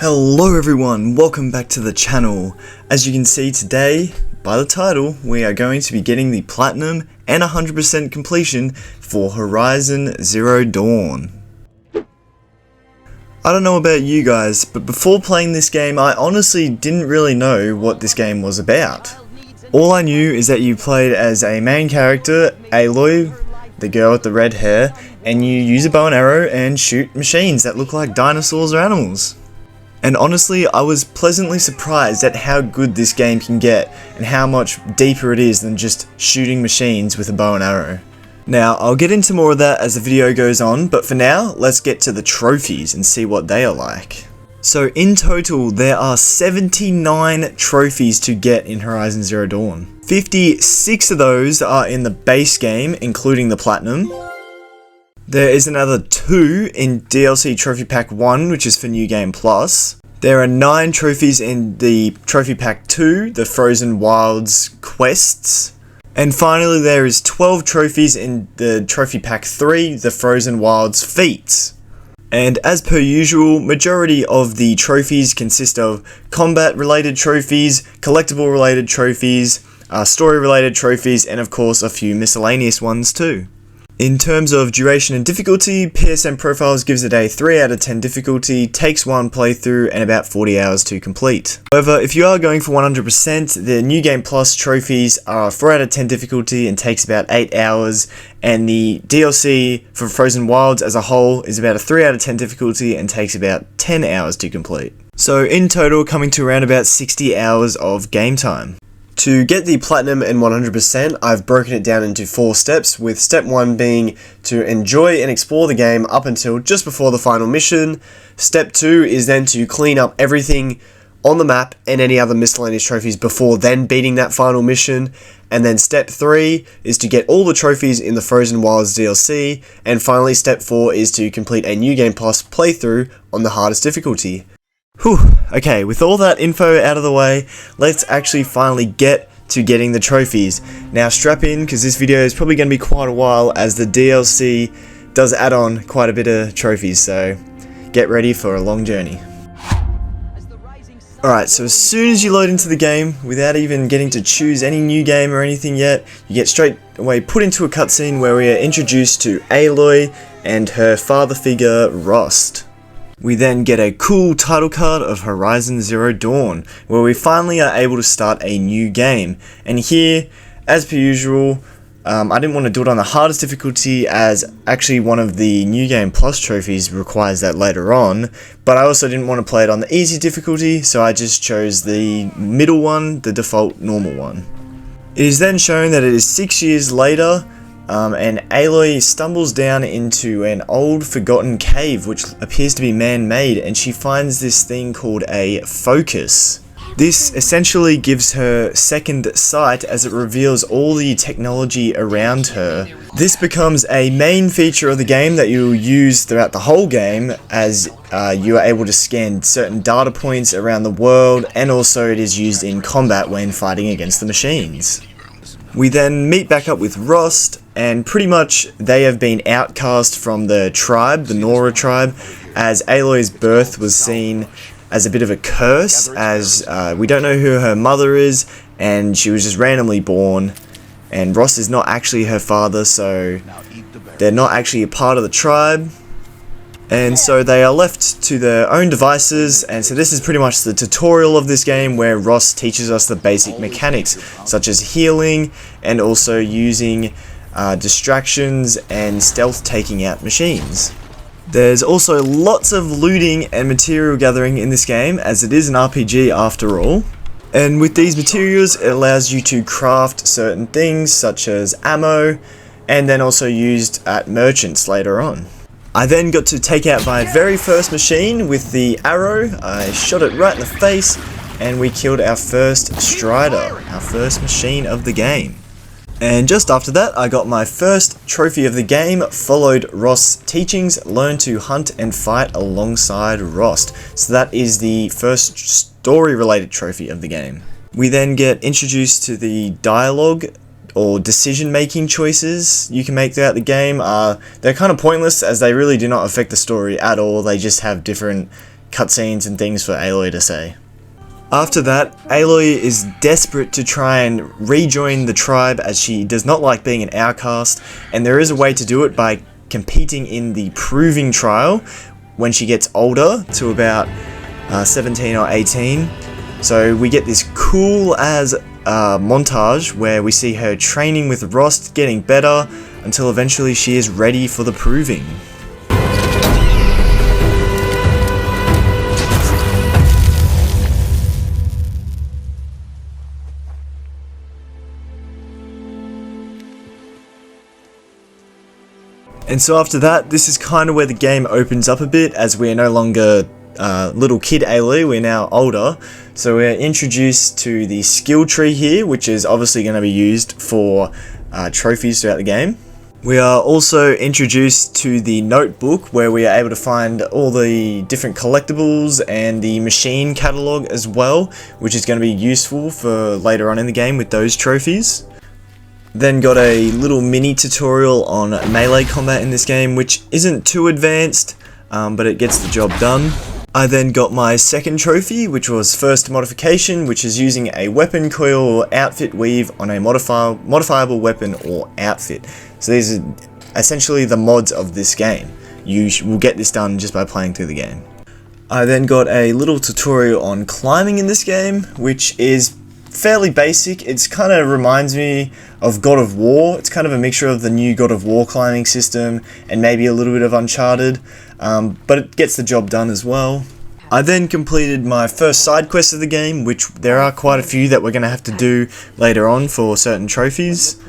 Hello everyone, welcome back to the channel. As you can see today, by the title, we are going to be getting the Platinum and 100% completion for Horizon Zero Dawn. I don't know about you guys, but before playing this game, I honestly didn't really know what this game was about. All I knew is that you played as a main character, Aloy, the girl with the red hair, and you use a bow and arrow and shoot machines that look like dinosaurs or animals. And honestly, I was pleasantly surprised at how good this game can get and how much deeper it is than just shooting machines with a bow and arrow. Now, I'll get into more of that as the video goes on, but for now, let's get to the trophies and see what they are like. So in total, there are 79 trophies to get in Horizon Zero Dawn. 56 of those are in the base game, including the Platinum. There is another 2 in DLC Trophy Pack 1, which is for New Game Plus. There are 9 trophies in the Trophy Pack 2, the Frozen Wilds quests. And finally there is 12 trophies in the Trophy Pack 3, the Frozen Wilds feats. And as per usual, majority of the trophies consist of combat related trophies, collectible related trophies, story related trophies, and of course a few miscellaneous ones too. In terms of duration and difficulty, PSN Profiles gives it a 3 out of 10 difficulty, takes 1 playthrough and about 40 hours to complete. However, if you are going for 100%, the New Game Plus trophies are 4 out of 10 difficulty and takes about 8 hours, and the DLC for Frozen Wilds as a whole is about a 3 out of 10 difficulty and takes about 10 hours to complete. So in total, coming to around about 60 hours of game time. To get the Platinum and 100%, I've broken it down into 4 steps, with step 1 being to enjoy and explore the game up until just before the final mission. Step 2 is then to clean up everything on the map and any other miscellaneous trophies before then beating that final mission. And then step 3 is to get all the trophies in the Frozen Wilds DLC. And finally step 4 is to complete a New Game Plus playthrough on the hardest difficulty. Whew, okay, with all that info out of the way, let's actually finally get to getting the trophies. Now strap in, because this video is probably going to be quite a while, as the DLC does add on quite a bit of trophies, so get ready for a long journey. Alright, so as soon as you load into the game, without even getting to choose any new game or anything yet, you get straight away put into a cutscene where we are introduced to Aloy and her father figure, Rost. We then get a cool title card of Horizon Zero Dawn, where we finally are able to start a new game. And here, as per usual, I didn't want to do it on the hardest difficulty, as actually one of the New Game Plus trophies requires that later on, but I also didn't want to play it on the easy difficulty, so I just chose the middle one, the default normal one. It is then shown that it is 6 years later, and Aloy stumbles down into an old forgotten cave which appears to be man-made, and she finds this thing called a focus. This essentially gives her second sight as it reveals all the technology around her. This becomes a main feature of the game that you'll use throughout the whole game, as you are able to scan certain data points around the world, and also it is used in combat when fighting against the machines. We then meet back up with Rost, and pretty much they have been outcast from the tribe, the Nora tribe, as Aloy's birth was seen as a bit of a curse, as we don't know who her mother is, and she was just randomly born, and Rost is not actually her father, so they're not actually a part of the tribe. And so they are left to their own devices, and so this is pretty much the tutorial of this game, where Ross teaches us the basic mechanics, such as healing, and also using distractions and stealth taking out machines. There's also lots of looting and material gathering in this game, as it is an RPG after all. And with these materials, it allows you to craft certain things, such as ammo, and then also used at merchants later on. I then got to take out my very first machine with the arrow. I shot it right in the face, and we killed our first Strider, our first machine of the game. And just after that, I got my first trophy of the game, followed Rost's teachings, learn to hunt and fight alongside Rost. So that is the first story related trophy of the game. We then get introduced to the dialogue or decision-making choices you can make throughout the game. They're kind of pointless, as they really do not affect the story at all. They just have different cutscenes and things for Aloy to say. After that, Aloy is desperate to try and rejoin the tribe as she does not like being an outcast, and there is a way to do it by competing in the proving trial when she gets older to about 17 or 18. So we get this cool as montage where we see her training with Rost, getting better until eventually she is ready for the proving. And so after that, this is kind of where the game opens up a bit, as we are no longer little kid Aloy, we're now older. So we're introduced to the skill tree here, which is obviously going to be used for trophies throughout the game. We are also introduced to the notebook, where we are able to find all the different collectibles and the machine catalog as well, which is going to be useful for later on in the game with those trophies. Then got a little mini tutorial on melee combat in this game, which isn't too advanced, but it gets the job done. I then got my second trophy, which was first modification, which is using a weapon coil or outfit weave on a modifiable weapon or outfit. So these are essentially the mods of this game. You will get this done just by playing through the game. I then got a little tutorial on climbing in this game, which is fairly basic. It's kind of reminds me of God of War. It's kind of a mixture of the new God of War climbing system and maybe a little bit of Uncharted, but it gets the job done as well. I then completed my first side quest of the game, which there are quite a few that we're going to have to do later on for certain trophies.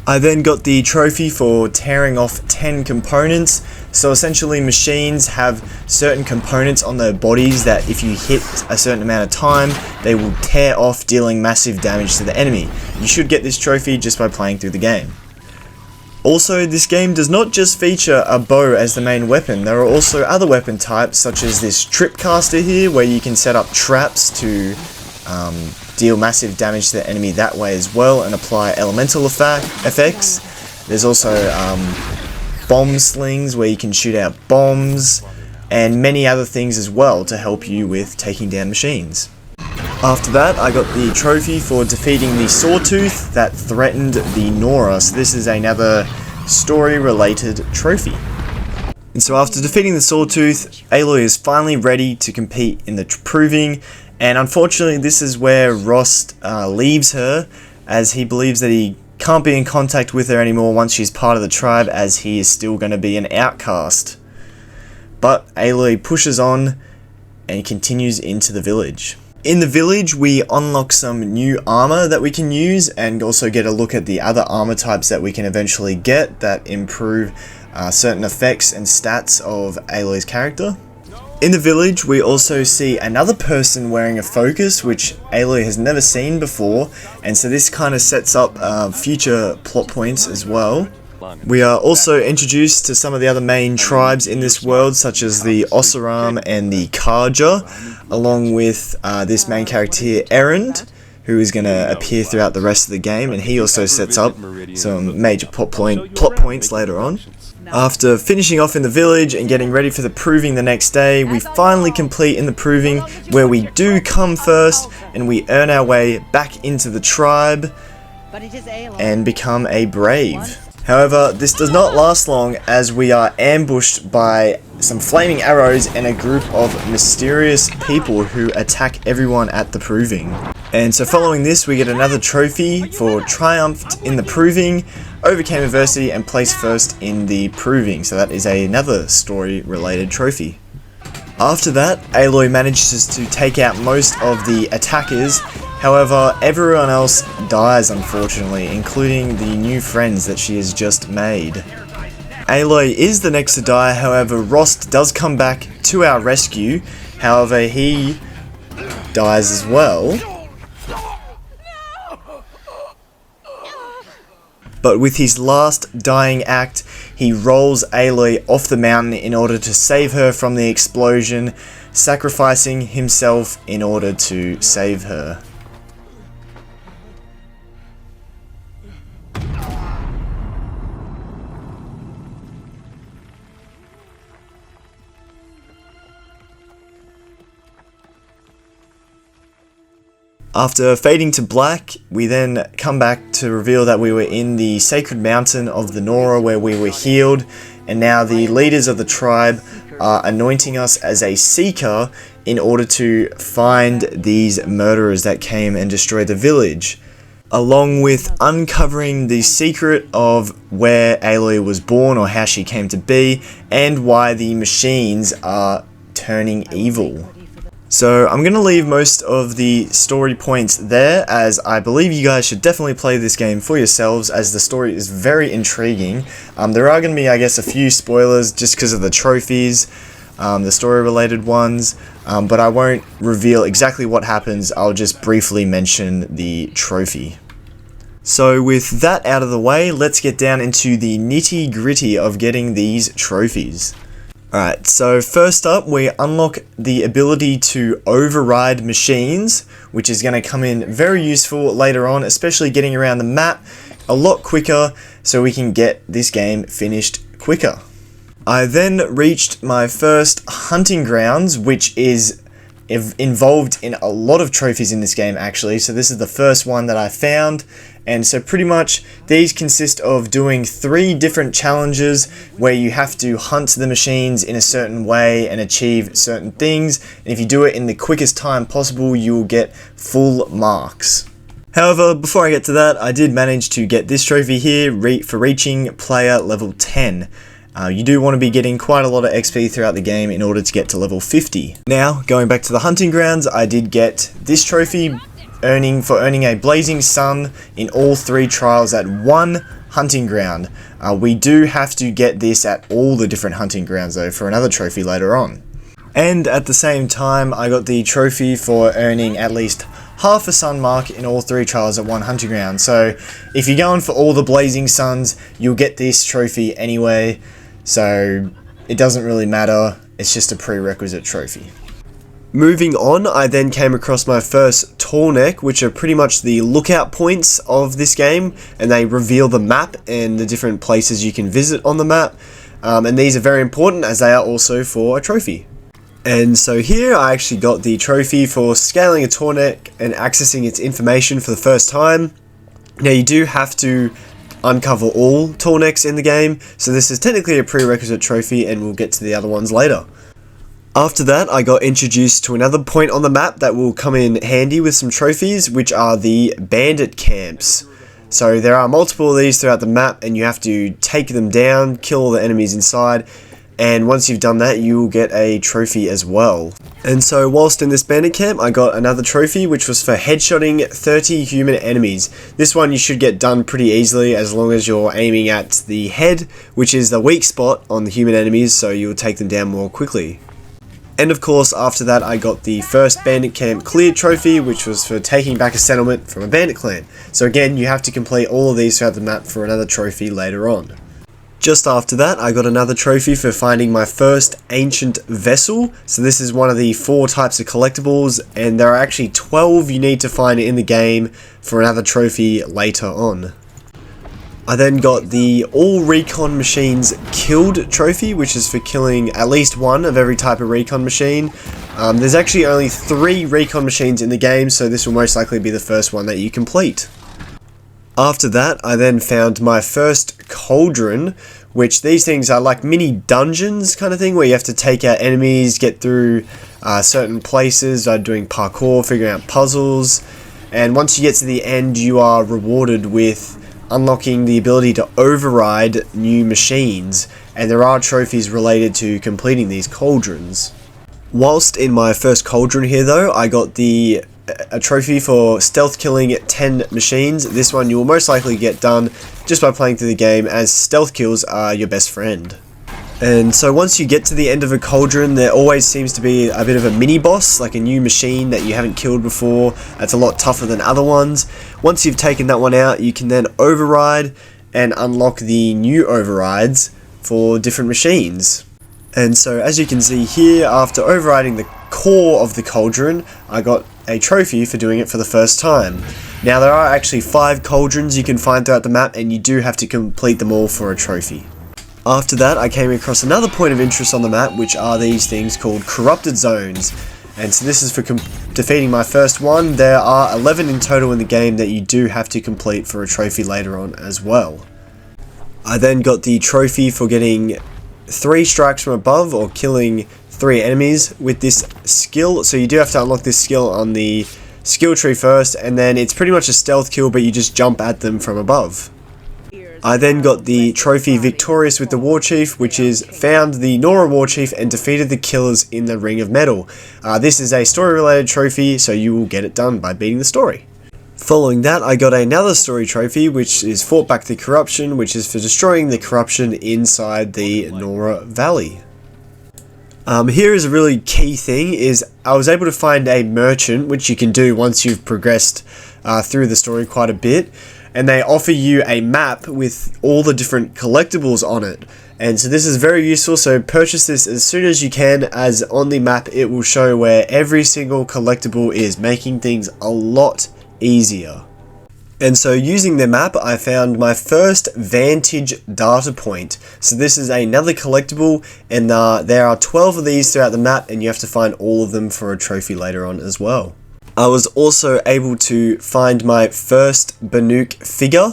I then got the trophy for tearing off 10 components. So essentially machines have certain components on their bodies that if you hit a certain amount of time, they will tear off, dealing massive damage to the enemy. You should get this trophy just by playing through the game. Also, this game does not just feature a bow as the main weapon. There are also other weapon types, such as this tripcaster here, where you can set up traps to deal massive damage to the enemy that way as well, and apply elemental effects. There's also bomb slings where you can shoot out bombs, and many other things as well to help you with taking down machines. After that, I got the trophy for defeating the Sawtooth that threatened the Nora. So this is another story-related trophy. And so after defeating the Sawtooth, Aloy is finally ready to compete in the proving, and unfortunately this is where Rost leaves her, as he believes that he can't be in contact with her anymore once she's part of the tribe, as he is still going to be an outcast. But Aloy pushes on and continues into the village. In the village, we unlock some new armor that we can use, and also get a look at the other armor types that we can eventually get that improve certain effects and stats of Aloy's character. In the village, we also see another person wearing a focus, which Aloy has never seen before, and so this kind of sets up future plot points as well. We are also introduced to some of the other main tribes in this world, such as the Oseram and the Karja, along with this main character here, Erend, who is going to appear throughout the rest of the game, and he also sets up some major plot points later on. After finishing off in the village and getting ready for the proving the next day, we finally complete in the proving, where we do come first and we earn our way back into the tribe and become a brave. However, this does not last long, as we are ambushed by some flaming arrows and a group of mysterious people who attack everyone at the proving. And so following this, we get another trophy for triumphed in the proving, overcame adversity and placed first in the proving. So that is another story related trophy. After that, Aloy manages to take out most of the attackers. However, everyone else dies, unfortunately, including the new friends that she has just made. Aloy is the next to die. However, Rost does come back to our rescue. However, he dies as well. But with his last dying act, he rolls Aloy off the mountain in order to save her from the explosion, sacrificing himself in order to save her. After fading to black, we then come back to reveal that we were in the sacred mountain of the Nora where we were healed, and now the leaders of the tribe are anointing us as a seeker in order to find these murderers that came and destroyed the village, along with uncovering the secret of where Aloy was born or how she came to be, and why the machines are turning evil. So I'm going to leave most of the story points there, as I believe you guys should definitely play this game for yourselves, as the story is very intriguing. There are going to be, I guess, a few spoilers just because of the trophies, the story related ones, but I won't reveal exactly what happens. I'll just briefly mention the trophy. So with that out of the way, let's get down into the nitty gritty of getting these trophies. Alright, so first up we unlock the ability to override machines, which is going to come in very useful later on, especially getting around the map a lot quicker so we can get this game finished quicker. I then reached my first hunting grounds, which is involved in a lot of trophies in this game actually, so this is the first one that I found. And so pretty much these consist of doing 3 different challenges where you have to hunt the machines in a certain way and achieve certain things. And if you do it in the quickest time possible, you will get full marks. However, before I get to that, I did manage to get this trophy here for reaching player level 10. You do want to be getting quite a lot of XP throughout the game in order to get to level 50. Now, going back to the hunting grounds, I did get this trophy for earning a blazing sun in all 3 trials at 1 hunting ground. We do have to get this at all the different hunting grounds though for another trophy later on. And at the same time, I got the trophy for earning at least half a sun mark in all 3 trials at 1 hunting ground. So if you're going for all the blazing suns, you'll get this trophy anyway. So it doesn't really matter, it's just a prerequisite trophy. Moving on, I then came across my first tall neck, which are pretty much the lookout points of this game, and they reveal the map and the different places you can visit on the map. And these are very important as they are also for a trophy. And so here I actually got the trophy for scaling a tall neck and accessing its information for the first time. Now you do have to uncover all tall necks in the game, so this is technically a prerequisite trophy, and we'll get to the other ones later. After that, I got introduced to another point on the map that will come in handy with some trophies, which are the bandit camps. So there are multiple of these throughout the map, and you have to take them down, kill all the enemies inside, and once you've done that, you will get a trophy as well. And so whilst in this bandit camp, I got another trophy, which was for headshotting 30 human enemies. This one you should get done pretty easily as long as you're aiming at the head, which is the weak spot on the human enemies, so you'll take them down more quickly. And of course, after that, I got the first bandit camp cleared trophy, which was for taking back a settlement from a bandit clan. So again, you have to complete all of these throughout the map for another trophy later on. Just after that, I got another trophy for finding my first ancient vessel. So this is one of the 4 types of collectibles, and there are actually 12 you need to find in the game for another trophy later on. I then got the all recon machines killed trophy, which is for killing at least 1 of every type of recon machine. There's actually only 3 recon machines in the game, so this will most likely be the first one that you complete. After that, I then found my first cauldron, which these things are like mini dungeons kind of thing, where you have to take out enemies, get through certain places by doing parkour, figuring out puzzles, and once you get to the end, you are rewarded with unlocking the ability to override new machines, and there are trophies related to completing these cauldrons. Whilst in my first cauldron here though, I got a trophy for stealth killing 10 machines. This one you will most likely get done just by playing through the game, as stealth kills are your best friend. And so once you get to the end of a cauldron, there always seems to be a bit of a mini boss, like a new machine that you haven't killed before, that's a lot tougher than other ones. Once you've taken that one out, you can then override and unlock the new overrides for different machines. And so as you can see here, after overriding the core of the cauldron, I got a trophy for doing it for the first time. Now there are actually 5 cauldrons you can find throughout the map, and you do have to complete them all for a trophy. After that, I came across another point of interest on the map, which are these things called corrupted zones. And so this is for defeating my first one. There are 11 in total in the game that you do have to complete for a trophy later on as well. I then got the trophy for getting 3 strikes from above, or killing 3 enemies with this skill. So you do have to unlock this skill on the skill tree first, and then it's pretty much a stealth kill, but you just jump at them from above. I then got the trophy Victorious with the War Chief, which is found the Nora War Chief and defeated the killers in the Ring of Metal. This is a story related trophy, so you will get it done by beating the story. Following that, I got another story trophy, which is Fought Back the Corruption, which is for destroying the corruption inside the Nora Valley. Here is a really key thing, is I was able to find a merchant, which you can do once you've progressed through the story quite a bit, and they offer you a map with all the different collectibles on it. And so this is very useful, so purchase this as soon as you can, as on the map it will show where every single collectible is, making things a lot easier. And so using the map, I found my first Vantage data point. So this is another collectible, and there are 12 of these throughout the map, and you have to find all of them for a trophy later on as well. I was also able to find my first Banuk figure.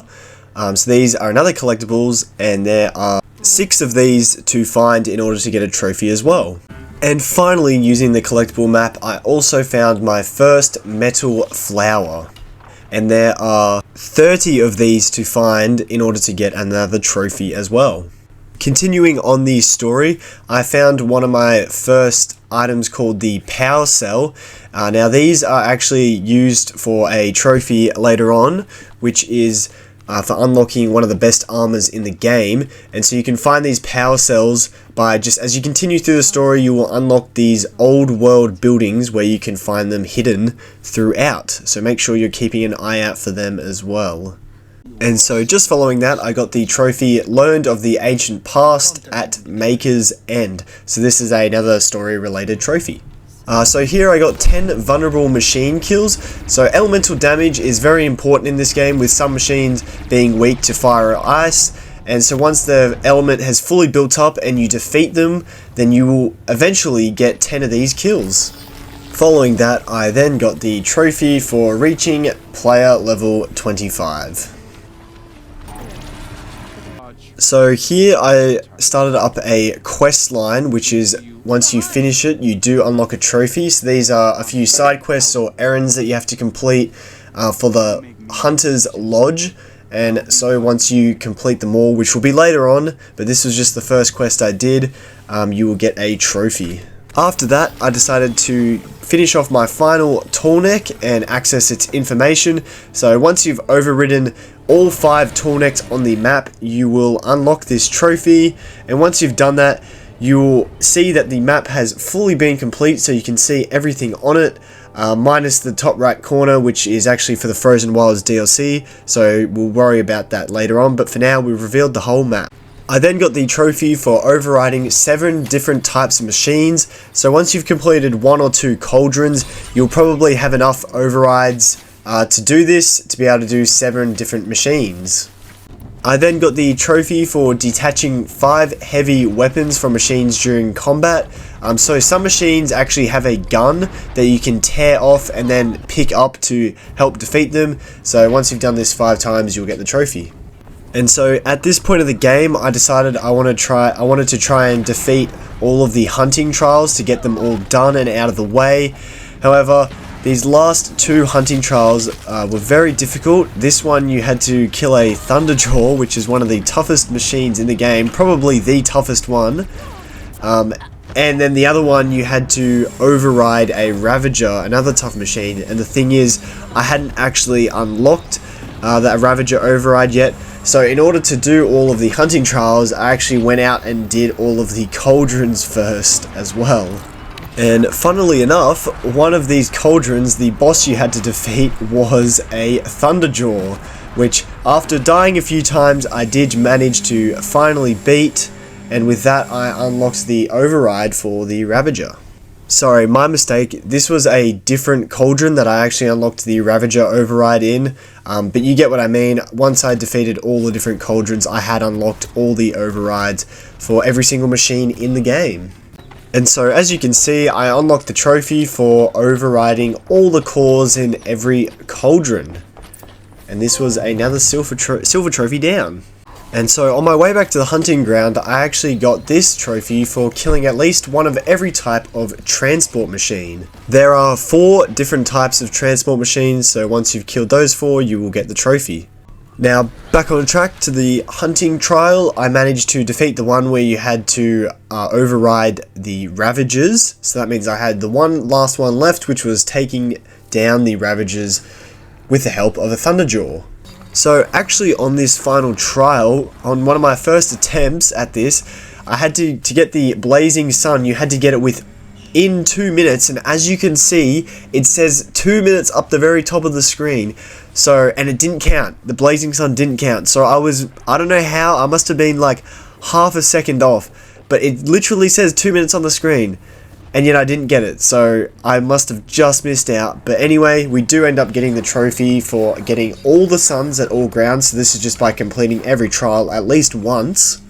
So these are another collectibles, and there are 6 of these to find in order to get a trophy as well. And finally, using the collectible map, I also found my first metal flower. And there are 30 of these to find in order to get another trophy as well. Continuing on the story, I found one of my first items called the Power Cell. Now these are actually used for a trophy later on, which is for unlocking one of the best armors in the game. And so you can find these power cells by just, as you continue through the story, you will unlock these old world buildings where you can find them hidden throughout. So make sure you're keeping an eye out for them as well. And so just following that, I got the trophy Learned of the Ancient Past at Maker's End. So this is another story related trophy. So here I got 10 vulnerable machine kills. So elemental damage is very important in this game, with some machines being weak to fire or ice. And so once the element has fully built up and you defeat them, then you will eventually get 10 of these kills. Following that, I then got the trophy for reaching player level 25. So here I started up a quest line, which is once you finish it, you do unlock a trophy. So these are a few side quests or errands that you have to complete for the Hunter's Lodge. And so once you complete them all, which will be later on, but this was just the first quest I did, you will get a trophy. After that, I decided to finish off my final toolneck and access its information. So once you've overridden all 5 toolnecks on the map, you will unlock this trophy. And once you've done that, you will see that the map has fully been complete, so you can see everything on it, minus the top right corner, which is actually for the Frozen Wilds DLC, so we'll worry about that later on, but for now we've revealed the whole map. I then got the trophy for overriding 7 different types of machines. So once you've completed 1 or 2 cauldrons, you'll probably have enough overrides to do this, to be able to do 7 different machines. I then got the trophy for detaching 5 heavy weapons from machines during combat. So some machines actually have a gun that you can tear off and then pick up to help defeat them. So once you've done this 5 times, you'll get the trophy. And so at this point of the game, I decided I wanted to try and defeat all of the hunting trials to get them all done and out of the way. However, these last 2 hunting trials were very difficult. This one you had to kill a Thunderjaw, which is one of the toughest machines in the game, probably the toughest one. And then the other one you had to override a Ravager, another tough machine. And the thing is, I hadn't actually unlocked that Ravager override yet. So in order to do all of the hunting trials, I actually went out and did all of the cauldrons first as well. And funnily enough, one of these cauldrons, the boss you had to defeat was a Thunderjaw, which after dying a few times, I did manage to finally beat, and with that I unlocked the override for the Ravager. Sorry, my mistake. This was a different cauldron that I actually unlocked the Ravager override in, but you get what I mean. Once I defeated all the different cauldrons, I had unlocked all the overrides for every single machine in the game. And so as you can see, I unlocked the trophy for overriding all the cores in every cauldron. And this was another silver trophy down. And so on my way back to the hunting ground, I actually got this trophy for killing at least one of every type of transport machine. There are 4 different types of transport machines, so once you've killed those 4, you will get the trophy. Now, back on track to the hunting trial, I managed to defeat the one where you had to override the Ravagers. So that means I had the last one left, which was taking down the Ravagers with the help of a Thunderjaw. So actually on this final trial, on one of my first attempts at this, I had to get the Blazing Sun, you had to get it within 2 minutes, and as you can see, it says 2 minutes up the very top of the screen. So, and it didn't count. The Blazing Sun didn't count. So I don't know how, I must have been like half a second off, but it literally says 2 minutes on the screen. And yet I didn't get it, so I must have just missed out. But anyway, we do end up getting the trophy for getting all the suns at all grounds. So this is just by completing every trial at least once.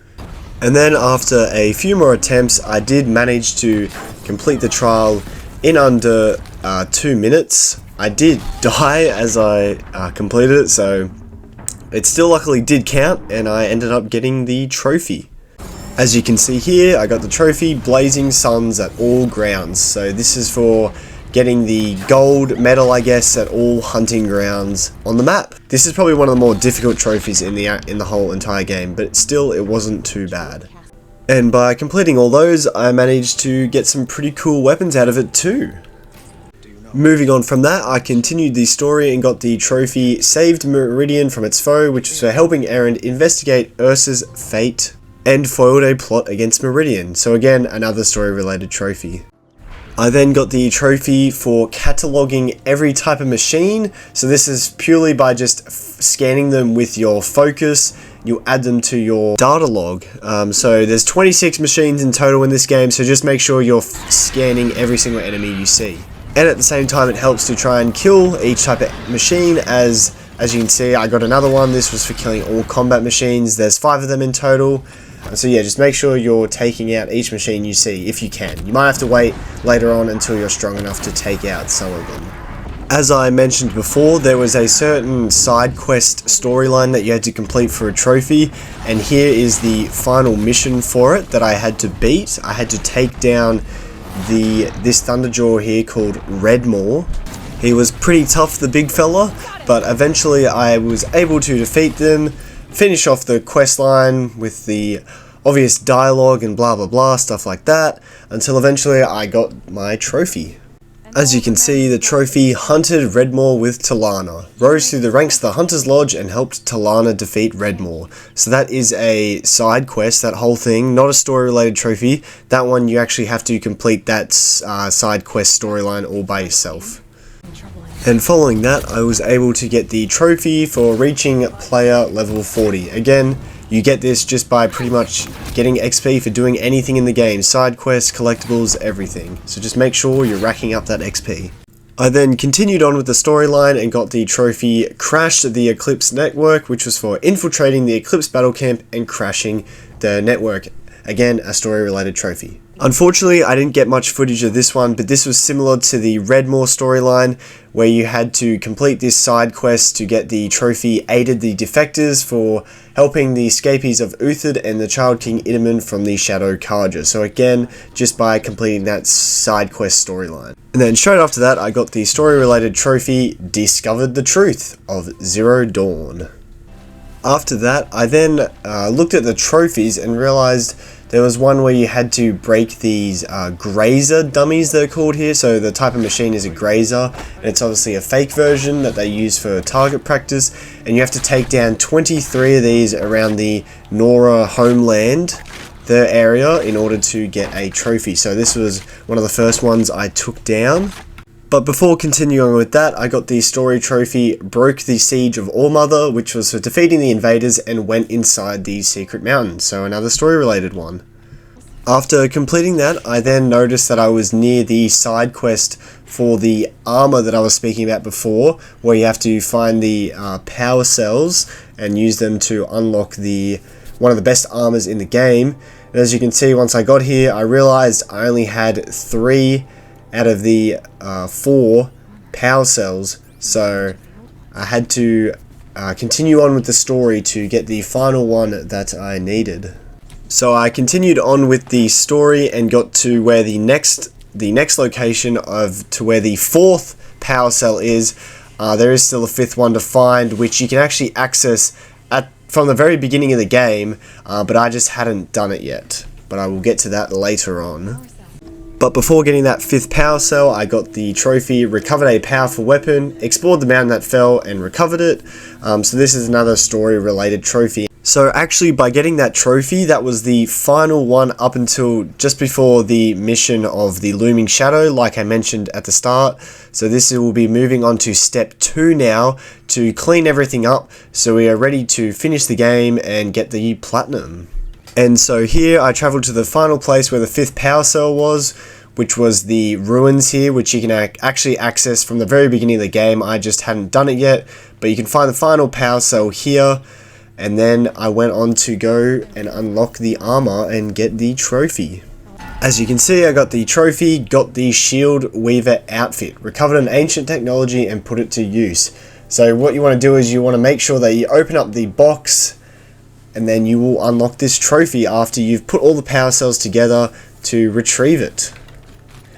And then after a few more attempts, I did manage to complete the trial in under 2 minutes. I did die as I completed it, so it still luckily did count, and I ended up getting the trophy. As you can see here, I got the trophy, Blazing Suns at all grounds. So this is for getting the gold medal, I guess, at all hunting grounds on the map. This is probably one of the more difficult trophies in the whole entire game, but still, it wasn't too bad. And by completing all those, I managed to get some pretty cool weapons out of it too. Moving on from that, I continued the story and got the trophy, Saved Meridian from its foe, which was for helping Erend investigate Ursa's fate and foiled a plot against Meridian, so again, another story related trophy. I then got the trophy for cataloguing every type of machine, so this is purely by just scanning them with your focus, you'll add them to your data log. So there's 26 machines in total in this game, so just make sure you're scanning every single enemy you see. And at the same time, it helps to try and kill each type of machine. As you can see, I got another one, this was for killing all combat machines, there's 5 of them in total. So yeah, just make sure you're taking out each machine you see, if you can. You might have to wait later on until you're strong enough to take out some of them. As I mentioned before, there was a certain side quest storyline that you had to complete for a trophy, and here is the final mission for it that I had to beat. I had to take down this Thunderjaw here called Redmaw. He was pretty tough, the big fella, but eventually I was able to defeat them, finish off the quest line with the obvious dialogue and blah blah blah, stuff like that, until eventually I got my trophy. As you can see, the trophy hunted Redmaw with Talana, rose through the ranks of the Hunter's Lodge and helped Talana defeat Redmaw. So that is a side quest, that whole thing, not a story related trophy. That one you actually have to complete that side quest storyline all by yourself. And following that, I was able to get the trophy for reaching player level 40. Again, you get this just by pretty much getting XP for doing anything in the game. Side quests, collectibles, everything. So just make sure you're racking up that XP. I then continued on with the storyline and got the trophy Crashed the Eclipse Network, which was for infiltrating the Eclipse battle camp and crashing the network. Again, a story related trophy. Unfortunately, I didn't get much footage of this one, but this was similar to the Redmaw storyline, where you had to complete this side quest to get the trophy Aided the Defectors for helping the escapees of Uthid and the Child King Idaman from the Shadow Karja. So again, just by completing that side quest storyline. And then straight after that, I got the story-related trophy Discovered the Truth of Zero Dawn. After that, I then looked at the trophies and realized there was one where you had to break these grazer dummies, they're called here. So the type of machine is a grazer, and it's obviously a fake version that they use for target practice, and you have to take down 23 of these around the Nora homeland, the area, in order to get a trophy. So this was one of the first ones I took down. But before continuing with that, I got the story trophy Broke the Siege of Allmother, which was for defeating the invaders and went inside the secret mountain, so another story related one. After completing that, I then noticed that I was near the side quest for the armor that I was speaking about before, where you have to find the power cells and use them to unlock one of the best armors in the game. And as you can see, once I got here, I realized I only had 3 out of the 4 power cells, so I had to continue on with the story to get the final one that I needed. So I continued on with the story and got to where the next location to where the 4th power cell is. There is still a 5th one to find, which you can actually access from the very beginning of the game, but I just hadn't done it yet. But I will get to that later on. But before getting that 5th power cell, I got the trophy, recovered a powerful weapon, explored the mountain that fell, and recovered it. So this is another story-related trophy. So actually, by getting that trophy, that was the final one up until just before the mission of the Looming Shadow, like I mentioned at the start. So this will be moving on to step 2 now, to clean everything up, so we are ready to finish the game and get the platinum. And so here I travelled to the final place where the 5th power cell was, which was the ruins here, which you can actually access from the very beginning of the game. I just hadn't done it yet, but you can find the final power cell here. And then I went on to go and unlock the armor and get the trophy. As you can see, I got the trophy, got the Shield Weaver outfit, recovered an ancient technology and put it to use. So what you want to do is you want to make sure that you open up the box, and then you will unlock this trophy after you've put all the power cells together to retrieve it.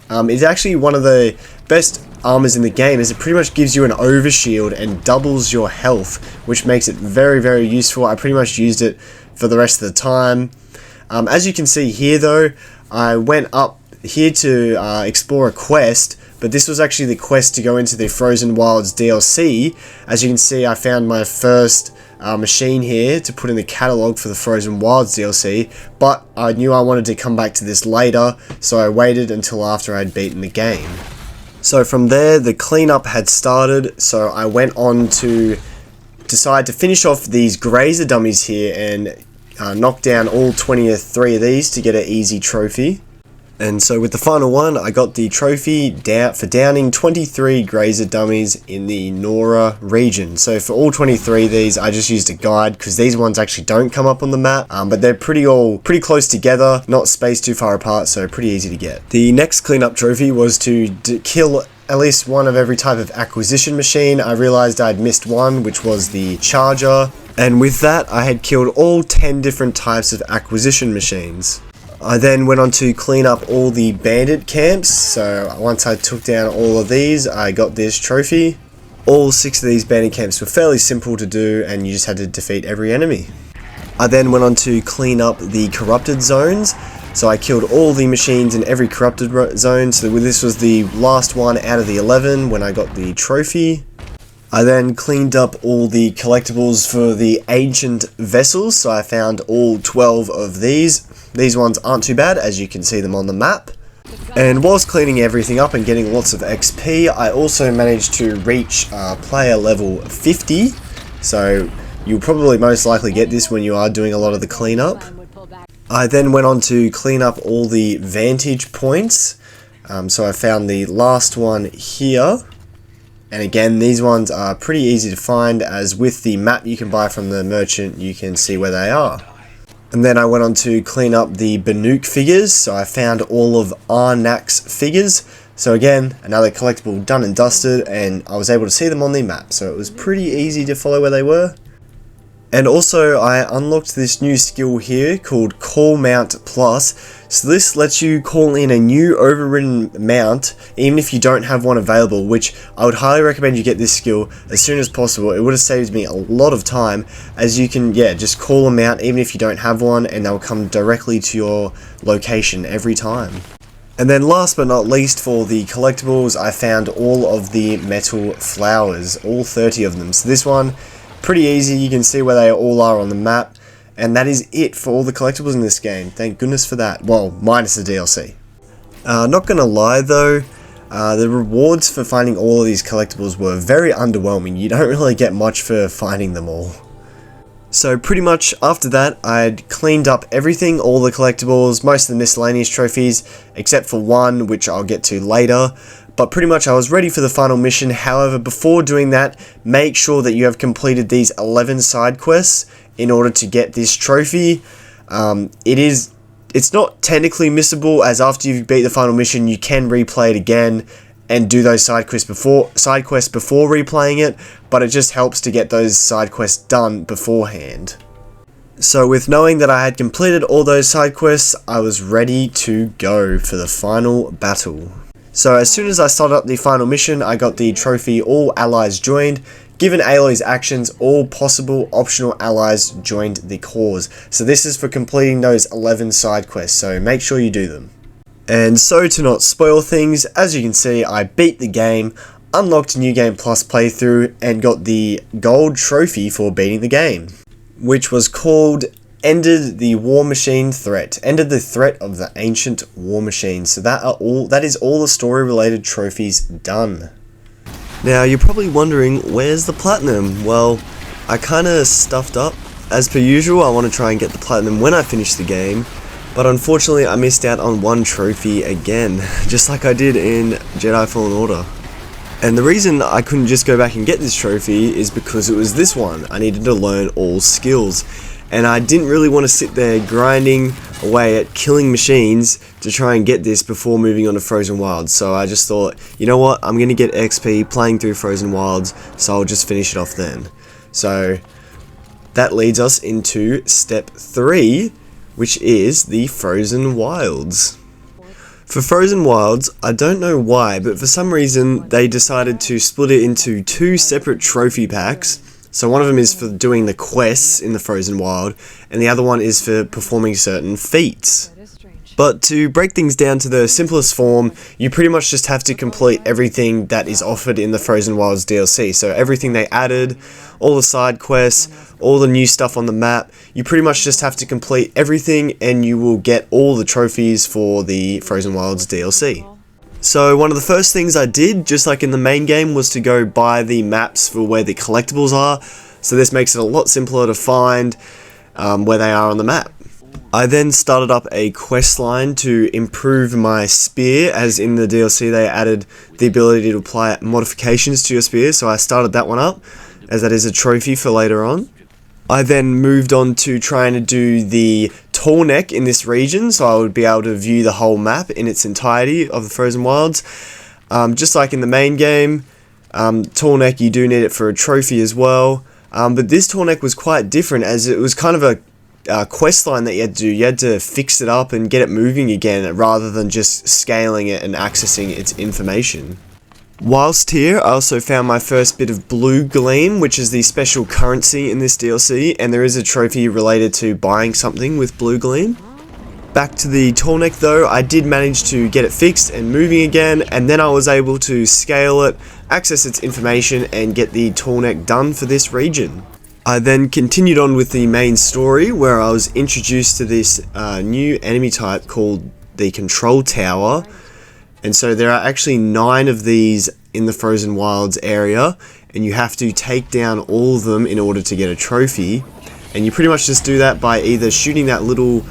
It's actually one of the best armors in the game, as it pretty much gives you an overshield and doubles your health, which makes it very, very useful. I pretty much used it for the rest of the time. As you can see here though, I went up here to explore a quest, but this was actually the quest to go into the Frozen Wilds DLC. As you can see, I found my first machine here to put in the catalog for the Frozen Wilds DLC, but I knew I wanted to come back to this later, so I waited until after I'd beaten the game. So from there, the cleanup had started, so I went on to decide to finish off these grazer dummies here and knock down all 23 of these to get an easy trophy. And so with the final one, I got the trophy for downing 23 grazer dummies in the Nora region. So for all 23 of these, I just used a guide, because these ones actually don't come up on the map, but they're pretty close together, not spaced too far apart, so pretty easy to get. The next cleanup trophy was to kill at least one of every type of acquisition machine. I realized I'd missed one, which was the charger, and with that, I had killed all 10 different types of acquisition machines. I then went on to clean up all the bandit camps, so once I took down all of these, I got this trophy. All 6 of these bandit camps were fairly simple to do, and you just had to defeat every enemy. I then went on to clean up the corrupted zones, so I killed all the machines in every corrupted zone, so this was the last one out of the 11 when I got the trophy. I then cleaned up all the collectibles for the ancient vessels, so I found all 12 of these. These ones aren't too bad, as you can see them on the map. And whilst cleaning everything up and getting lots of XP, I also managed to reach player level 50. So you'll probably most likely get this when you are doing a lot of the cleanup. I then went on to clean up all the vantage points. So I found the last one here. And again, these ones are pretty easy to find, as with the map you can buy from the merchant, you can see where they are. And then I went on to clean up the Banuk figures, so I found all of Arnak's figures. So again, another collectible done and dusted, and I was able to see them on the map, so it was pretty easy to follow where they were. And also, I unlocked this new skill here called Call Mount Plus. So this lets you call in a new overridden mount, even if you don't have one available, which I would highly recommend you get this skill as soon as possible. It would have saved me a lot of time, as you can, just call a mount even if you don't have one, and they'll come directly to your location every time. And then last but not least, for the collectibles, I found all of the metal flowers, all 30 of them. So this one, pretty easy, you can see where they all are on the map, and that is it for all the collectibles in this game. Thank goodness for that. Well, minus the DLC. Not gonna lie though, the rewards for finding all of these collectibles were very underwhelming. You don't really get much for finding them all. So pretty much after that, I'd cleaned up everything, all the collectibles, most of the miscellaneous trophies, except for one, which I'll get to later. But pretty much I was ready for the final mission. However, before doing that, make sure that you have completed these 11 side quests in order to get this trophy. It is It's not technically missable, as after you beat the final mission, you can replay it again and do those side quests before replaying it, but it just helps to get those side quests done beforehand. So with knowing that I had completed all those side quests, I was ready to go for the final battle. So as soon as I started up the final mission, I got the trophy All Allies Joined. Given Aloy's actions, all possible optional allies joined the cause. So this is for completing those 11 side quests, so make sure you do them. And so to not spoil things, as you can see, I beat the game, unlocked New Game Plus playthrough, and got the gold trophy for beating the game, which was called Ended the War Machine Threat. Ended the threat of the ancient war machine. So that is all the story related trophies done. Now you're probably wondering, where's the platinum? Well, I kinda stuffed up. As per usual, I want to try and get the platinum when I finish the game, but unfortunately I missed out on one trophy again, just like I did in Jedi Fallen Order. And the reason I couldn't just go back and get this trophy is because it was this one. I needed to learn all skills, and I didn't really want to sit there grinding away at killing machines to try and get this before moving on to Frozen Wilds. So I just thought, you know what, I'm going to get XP playing through Frozen Wilds, so I'll just finish it off then. So that leads us into step 3, which is the Frozen Wilds. For Frozen Wilds, I don't know why, but for some reason they decided to split it into 2 separate trophy packs. So one of them is for doing the quests in the Frozen Wild, and the other one is for performing certain feats. But to break things down to the simplest form, you pretty much just have to complete everything that is offered in the Frozen Wilds DLC. So everything they added, all the side quests, all the new stuff on the map, you pretty much just have to complete everything and you will get all the trophies for the Frozen Wilds DLC. So one of the first things I did, just like in the main game, was to go buy the maps for where the collectibles are. So this makes it a lot simpler to find where they are on the map. I then started up a quest line to improve my spear, as in the DLC they added the ability to apply modifications to your spear, so I started that one up, as that is a trophy for later on. I then moved on to trying to do the tall neck in this region, so I would be able to view the whole map in its entirety of the Frozen Wilds. Just like in the main game, tall neck, you do need it for a trophy as well, but this tall neck was quite different, as it was kind of a quest line that you had to do. You had to fix it up and get it moving again, rather than just scaling it and accessing its information. Whilst here, I also found my first bit of Blue Gleam, which is the special currency in this DLC, and there is a trophy related to buying something with Blue Gleam. Back to the tall neck though, I did manage to get it fixed and moving again, and then I was able to scale it, access its information, and get the tall neck done for this region. I then continued on with the main story, where I was introduced to this new enemy type called the Control Tower. And so there are actually 9 of these in the Frozen Wilds area, and you have to take down all of them in order to get a trophy. And you pretty much just do that by either shooting that little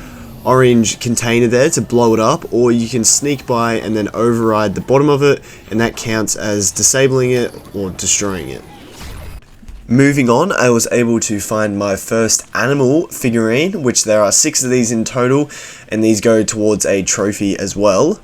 orange container there to blow it up, or you can sneak by and then override the bottom of it, and that counts as disabling it or destroying it. Moving on, I was able to find my first animal figurine, which there are 6 of these in total, and these go towards a trophy as well.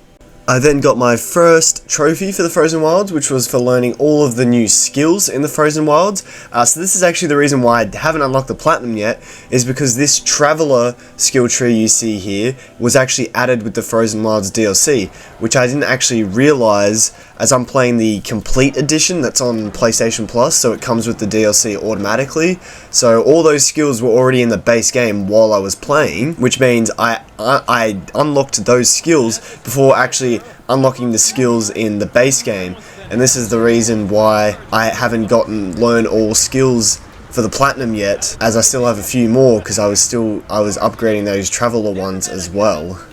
I then got my first trophy for the Frozen Wilds, which was for learning all of the new skills in the Frozen Wilds. So this is actually the reason why I haven't unlocked the Platinum yet, is because this Traveler skill tree you see here was actually added with the Frozen Wilds DLC, which I didn't actually realize as I'm playing the Complete Edition that's on PlayStation Plus, so it comes with the DLC automatically. So all those skills were already in the base game while I was playing, which means I unlocked those skills before actually unlocking the skills in the base game. And this is the reason why I haven't gotten learn all skills for the Platinum yet, as I still have a few more, because I was upgrading those Traveler ones as well.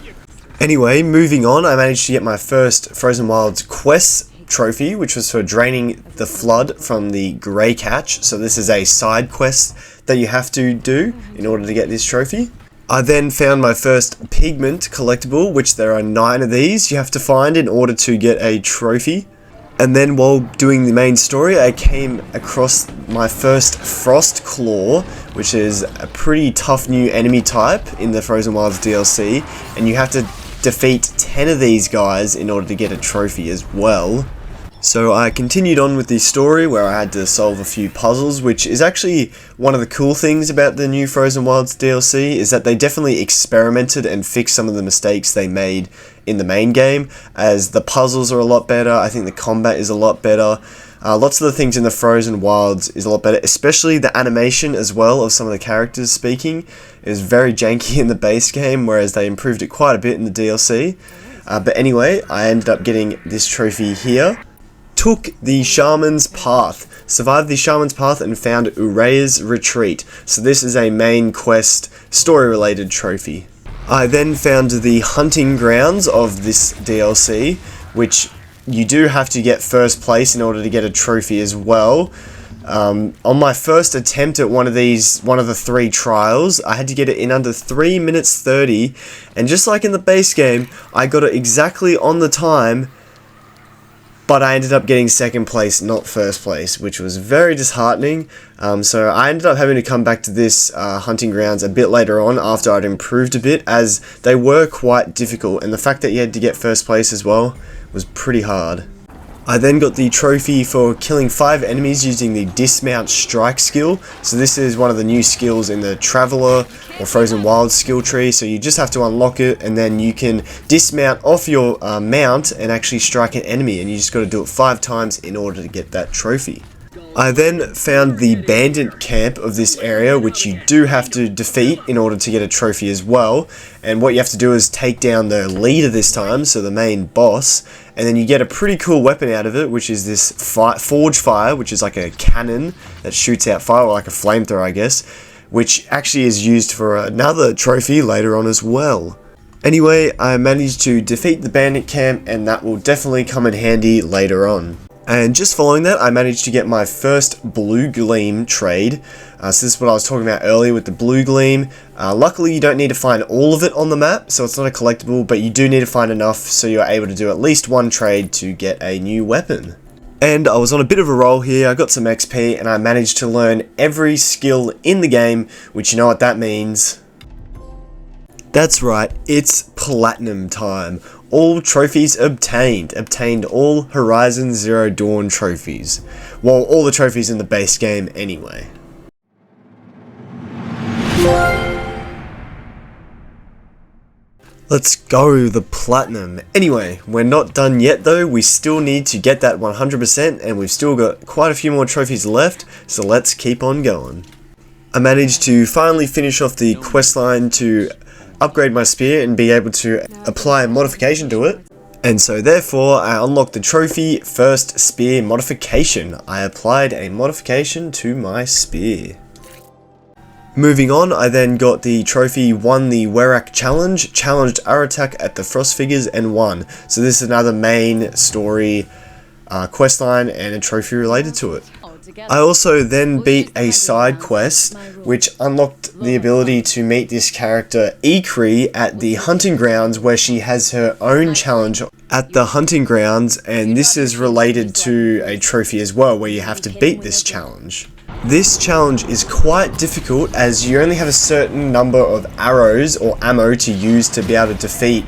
Anyway, moving on, I managed to get my first Frozen Wilds quest trophy, which was for draining the flood from the Grey Catch. So this is a side quest that you have to do in order to get this trophy. I then found my first pigment collectible, which there are 9 of these you have to find in order to get a trophy. And then while doing the main story, I came across my first Frost Claw, which is a pretty tough new enemy type in the Frozen Wilds DLC, and you have to defeat 10 of these guys in order to get a trophy as well. So I continued on with the story where I had to solve a few puzzles, which is actually one of the cool things about the new Frozen Wilds DLC, is that they definitely experimented and fixed some of the mistakes they made in the main game, as the puzzles are a lot better. I think the combat is a lot better. Lots of the things in the Frozen Wilds is a lot better, especially the animation as well of some of the characters speaking. It was very janky in the base game, whereas they improved it quite a bit in the DLC. But anyway, I ended up getting this trophy here. Took the Shaman's Path, survived the Shaman's Path and found Urea's Retreat. So this is a main quest, story related trophy. I then found the hunting grounds of this DLC, which you do have to get first place in order to get a trophy as well. On my first attempt at one of the 3 trials, I had to get it in under 3 minutes 30, and just like in the base game, I got it exactly on the time, but I ended up getting second place, not first place, which was very disheartening. So I ended up having to come back to this hunting grounds a bit later on after I'd improved a bit, as they were quite difficult, and the fact that you had to get first place as well was pretty hard. I then got the trophy for killing 5 enemies using the dismount strike skill. So this is one of the new skills in the Traveler or Frozen Wilds skill tree. So you just have to unlock it, and then you can dismount off your mount and actually strike an enemy, and you just got to do it 5 times in order to get that trophy. I then found the bandit camp of this area, which you do have to defeat in order to get a trophy as well. And what you have to do is take down the leader this time, so the main boss, and then you get a pretty cool weapon out of it, which is this Forge Fire, which is like a cannon that shoots out fire, or like a flamethrower I guess, which actually is used for another trophy later on as well. Anyway, I managed to defeat the bandit camp, and that will definitely come in handy later on. And just following that, I managed to get my first Blue Gleam trade. So this is what I was talking about earlier with the Blue Gleam. Luckily, you don't need to find all of it on the map, so it's not a collectible, but you do need to find enough so you're able to do at least one trade to get a new weapon. And I was on a bit of a roll here, I got some XP, and I managed to learn every skill in the game, which you know what that means. That's right, it's Platinum time. All trophies obtained. Obtained all Horizon Zero Dawn trophies. Well, all the trophies in the base game anyway. Let's go, the Platinum. Anyway, we're not done yet though. We still need to get that 100%, and we've still got quite a few more trophies left, so let's keep on going. I managed to finally finish off the questline to upgrade my spear and be able to apply a modification to it. And so therefore I unlocked the trophy first spear modification. I applied a modification to my spear. Moving on, I then got the trophy won the Werak challenge, challenged Aratak at the Frost figures and won. So this is another main story questline and a trophy related to it. I also then beat a side quest which unlocked the ability to meet this character Ikri at the hunting grounds, where she has her own challenge at the hunting grounds, and this is related to a trophy as well where you have to beat this challenge. This challenge is quite difficult as you only have a certain number of arrows or ammo to use to be able to defeat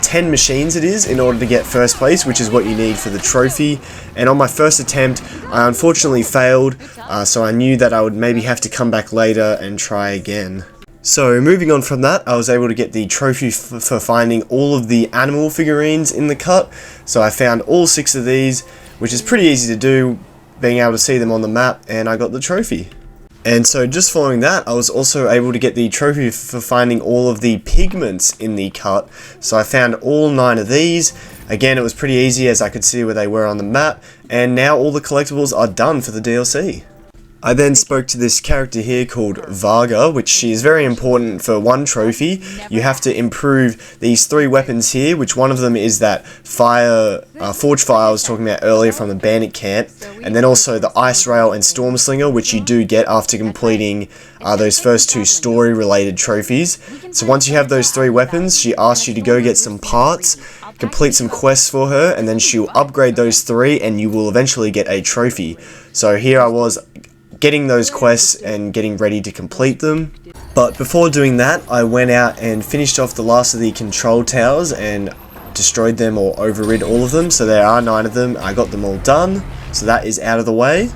10 machines it is in order to get first place, which is what you need for the trophy. And on my first attempt I unfortunately failed, so I knew that I would maybe have to come back later and try again. So moving on from that, I was able to get the trophy for finding all of the animal figurines in the cut. So I found all 6 of these, which is pretty easy to do, being able to see them on the map, and I got the trophy. And so just following that, I was also able to get the trophy for finding all of the pigments in the cut. So I found all 9 of these. Again, it was pretty easy as I could see where they were on the map, and now all the collectibles are done for the DLC. I then spoke to this character here called Varga, which she is very important for one trophy. You have to improve these 3 weapons here, which one of them is that Forge Fire I was talking about earlier from the bandit camp, and then also the Ice Rail and Storm Slinger, which you do get after completing those first 2 story related trophies. So once you have those 3 weapons, she asks you to go get some parts, complete some quests for her, and then she'll upgrade those 3 and you will eventually get a trophy. So here I was getting those quests and getting ready to complete them. But before doing that, I went out and finished off the last of the control towers and destroyed them or overrid all of them. So there are 9 of them. I got them all done, so that is out of the way.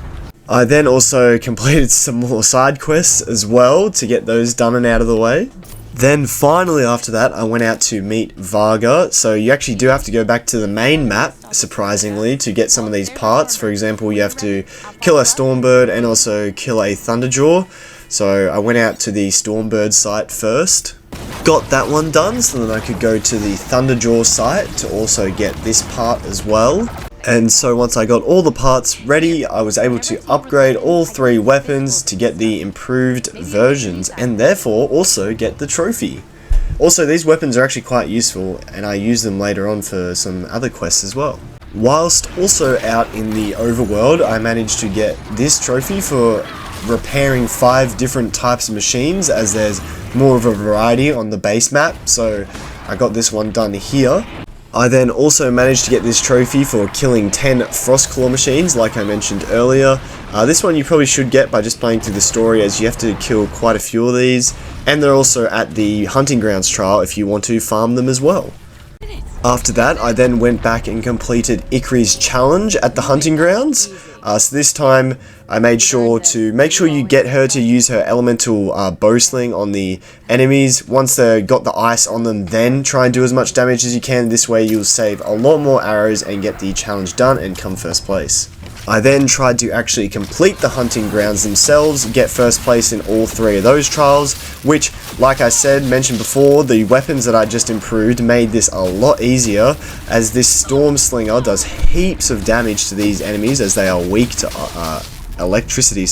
I then also completed some more side quests as well to get those done and out of the way. Then finally after that, I went out to meet Varga. So you actually do have to go back to the main map, surprisingly, to get some of these parts. For example, you have to kill a Stormbird and also kill a Thunderjaw. So I went out to the Stormbird site first. Got that one done so then I could go to the Thunderjaw site to also get this part as well. And so once I got all the parts ready, I was able to upgrade all 3 weapons to get the improved versions and therefore also get the trophy. Also, these weapons are actually quite useful and I use them later on for some other quests as well. Whilst also out in the overworld, I managed to get this trophy for repairing 5 different types of machines, as there's more of a variety on the base map, so I got this one done here. I then also managed to get this trophy for killing 10 Frostclaw machines, like I mentioned earlier. This one you probably should get by just playing through the story, as you have to kill quite a few of these, and they're also at the Hunting Grounds trial if you want to farm them as well. After that, I then went back and completed Ikri's challenge at the Hunting Grounds. So this time, I made sure you get her to use her elemental bow sling on the enemies. Once they got the ice on them, then try and do as much damage as you can. This way you'll save a lot more arrows and get the challenge done and come first place. I then tried to actually complete the Hunting Grounds themselves, get first place in all 3 of those trials, which, like I mentioned before, the weapons that I just improved made this a lot easier, as this Storm Slinger does heaps of damage to these enemies as they are weak to electricity,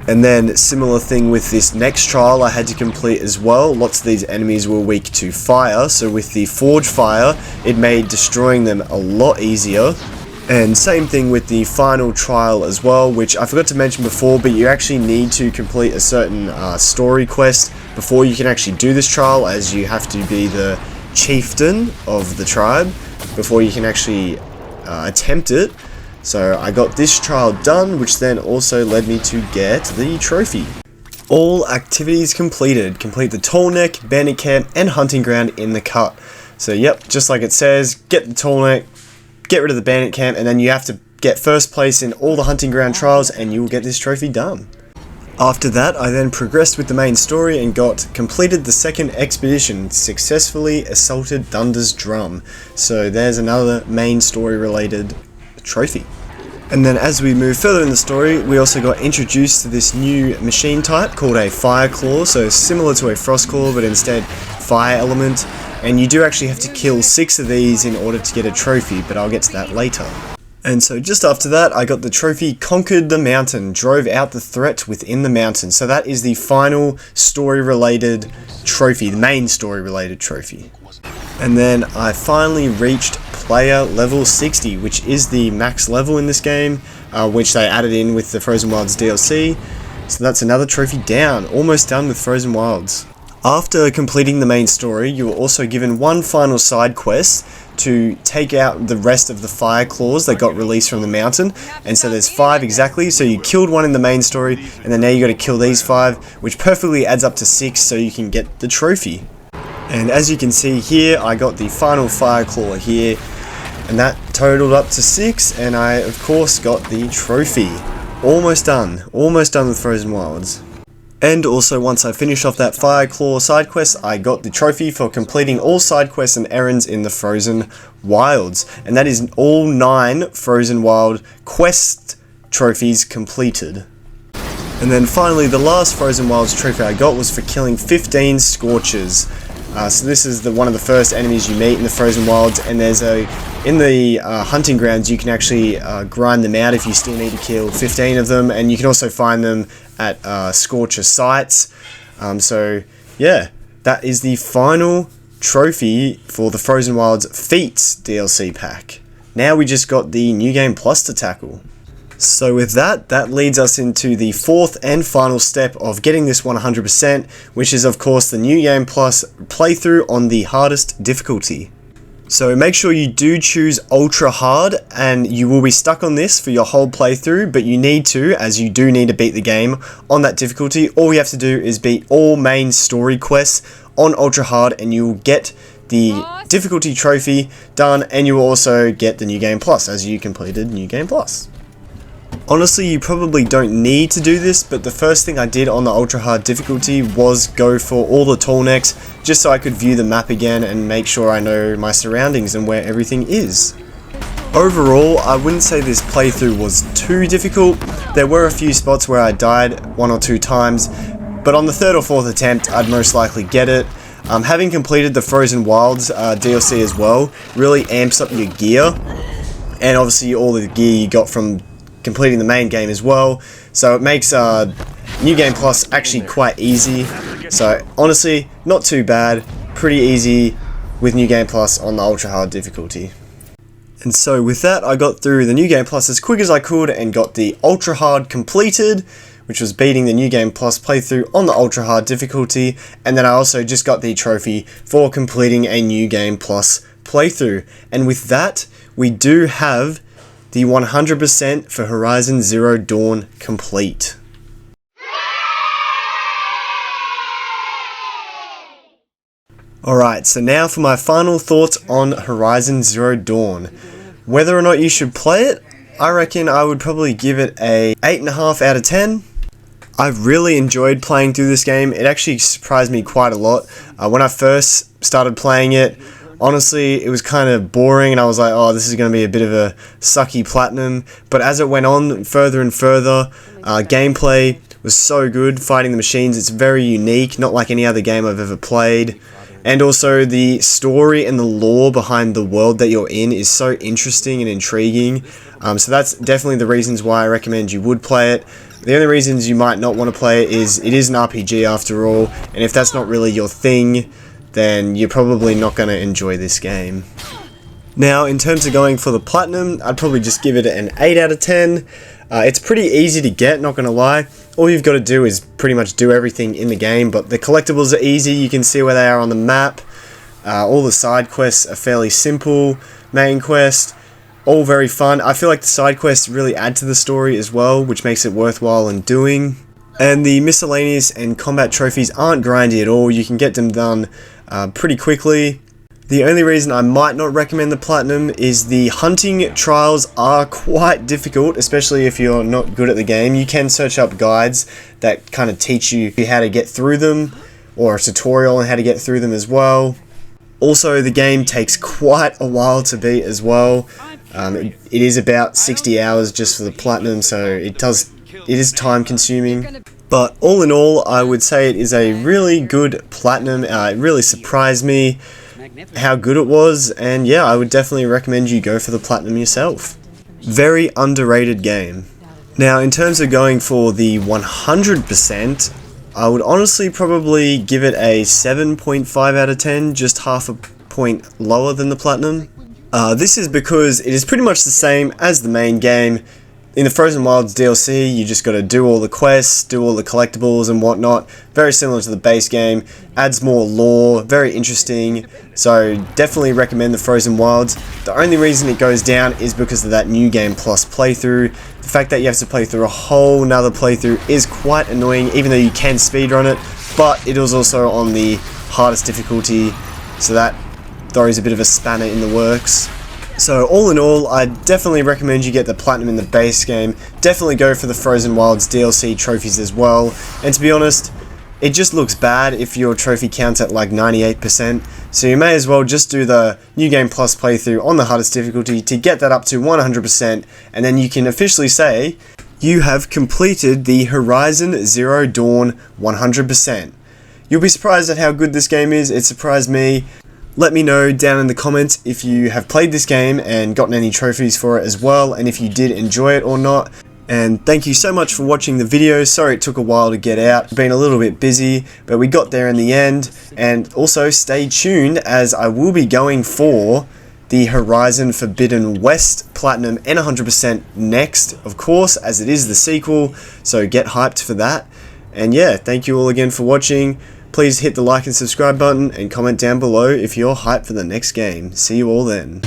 And then similar thing with this next trial I had to complete as well. Lots of these enemies were weak to fire, so with the Forge Fire, it made destroying them a lot easier. And same thing with the final trial as well, which I forgot to mention before, but you actually need to complete a certain story quest before you can actually do this trial, as you have to be the chieftain of the tribe before you can actually attempt it. So I got this trial done, which then also led me to get the trophy. All activities completed. Complete the Tall Neck, Bandit Camp, and Hunting Ground in the cut. So yep, just like it says, get the Tall Neck, get rid of the Bandit Camp, and then you have to get first place in all the Hunting Ground trials and you will get this trophy done. After that, I then progressed with the main story and completed the second expedition, successfully assaulted Thunder's Drum. So there's another main story related trophy. And then as we move further in the story, we also got introduced to this new machine type called a Fire Claw, so similar to a Frost Claw but instead fire element, and you do actually have to kill 6 of these in order to get a trophy, but I'll get to that later. And so just after that, I got the trophy Conquered the Mountain, drove out the threat within the mountain. So that is the final story-related trophy, the main story-related trophy. And then I finally reached player level 60, which is the max level in this game, which they added in with the Frozen Wilds DLC. So that's another trophy down, almost done with Frozen Wilds. After completing the main story, you were also given one final side quest to take out the rest of the fire claws that got released from the mountain, and so there's 5 exactly, so you killed one in the main story, and then now you got to kill these 5, which perfectly adds up to 6 so you can get the trophy. And as you can see here, I got the final fire claw here, and that totaled up to 6, and I of course got the trophy. Almost done with Frozen Wilds. And also, once I finished off that Fire Claw side quest, I got the trophy for completing all side quests and errands in the Frozen Wilds. And that is all 9 Frozen Wild quest trophies completed. And then finally, the last Frozen Wilds trophy I got was for killing 15 Scorchers. So this is one of the first enemies you meet in the Frozen Wilds, and there's in the hunting grounds you can actually grind them out if you still need to kill 15 of them, and you can also find them at Scorcher sites. So yeah, that is the final trophy for the Frozen Wilds Feats DLC pack. Now we just got the New Game Plus to tackle. So with that leads us into the fourth and final step of getting this 100%, which is of course the New Game Plus playthrough on the hardest difficulty. So make sure you do choose Ultra Hard, and you will be stuck on this for your whole playthrough, but you need to, as you do need to beat the game on that difficulty. All you have to do is beat all main story quests on Ultra Hard, and you will get the difficulty trophy done, and you will also get the New Game Plus as you completed New Game Plus. Honestly, you probably don't need to do this, but the first thing I did on the Ultra Hard difficulty was go for all the tall necks, just so I could view the map again and make sure I know my surroundings and where everything is. Overall, I wouldn't say this playthrough was too difficult. There were a few spots where I died 1 or 2 times, but on the 3rd or 4th attempt, I'd most likely get it. Having completed the Frozen Wilds DLC as well really amps up your gear, and obviously all the gear you got from completing the main game as well, so it makes New Game Plus actually quite easy. So honestly, not too bad, pretty easy with New Game Plus on the Ultra Hard difficulty. And so with that, I got through the New Game Plus as quick as I could and got the Ultra Hard completed, which was beating the New Game Plus playthrough on the Ultra Hard difficulty, and then I also just got the trophy for completing a New Game Plus playthrough. And with that, we do have the 100% for Horizon Zero Dawn complete. Alright, so now for my final thoughts on Horizon Zero Dawn. Whether or not you should play it, I reckon I would probably give it a 8.5 out of 10. I've really enjoyed playing through this game. It actually surprised me quite a lot. When I first started playing it, honestly, it was kind of boring, and I was like, oh, this is going to be a bit of a sucky platinum. But as it went on further and further, gameplay was so good. Fighting the machines, it's very unique, not like any other game I've ever played. And also the story and the lore behind the world that you're in is so interesting and intriguing. So that's definitely the reasons why I recommend you would play it. The only reasons you might not want to play it is an RPG after all, and if that's not really your thing, then you're probably not going to enjoy this game. Now, in terms of going for the platinum, I'd probably just give it an 8 out of 10. It's pretty easy to get, not going to lie. All you've got to do is pretty much do everything in the game, but the collectibles are easy, you can see where they are on the map. All the side quests are fairly simple. Main quest, all very fun. I feel like the side quests really add to the story as well, which makes it worthwhile in doing. And the miscellaneous and combat trophies aren't grindy at all, you can get them done pretty quickly. The only reason I might not recommend the platinum is the hunting trials are quite difficult, especially if you're not good at the game. You can search up guides that kind of teach you how to get through them, or a tutorial on how to get through them as well. Also, the game takes quite a while to beat as well. It is about 60 hours just for the platinum, so it is time consuming. But all in all, I would say it is a really good platinum. It really surprised me how good it was, and yeah, I would definitely recommend you go for the platinum yourself. Very underrated game. Now, in terms of going for the 100%, I would honestly probably give it a 7.5 out of 10, just half a point lower than the platinum. This is because it is pretty much the same as the main game. In the Frozen Wilds DLC, you just got to do all the quests, do all the collectibles and whatnot. Very similar to the base game. Adds more lore, very interesting. So definitely recommend the Frozen Wilds. The only reason it goes down is because of that New Game Plus playthrough. The fact that you have to play through a whole nother playthrough is quite annoying, even though you can speedrun it. But it is also on the hardest difficulty, so that throws a bit of a spanner in the works. So all in all, I definitely recommend you get the platinum in the base game. Definitely go for the Frozen Wilds DLC trophies as well. And to be honest, it just looks bad if your trophy counts at like 98%. So you may as well just do the New Game Plus playthrough on the hardest difficulty to get that up to 100%. And then you can officially say you have completed the Horizon Zero Dawn 100%. You'll be surprised at how good this game is. It surprised me. Let me know down in the comments if you have played this game and gotten any trophies for it as well, and if you did enjoy it or not. And thank you so much for watching the video. Sorry it took a while to get out. Been a little bit busy, but we got there in the end. And also stay tuned, as I will be going for the Horizon Forbidden West Platinum and 100% next, of course, as it is the sequel. So get hyped for that. And yeah, thank you all again for watching. Please hit the like and subscribe button and comment down below if you're hyped for the next game. See you all then.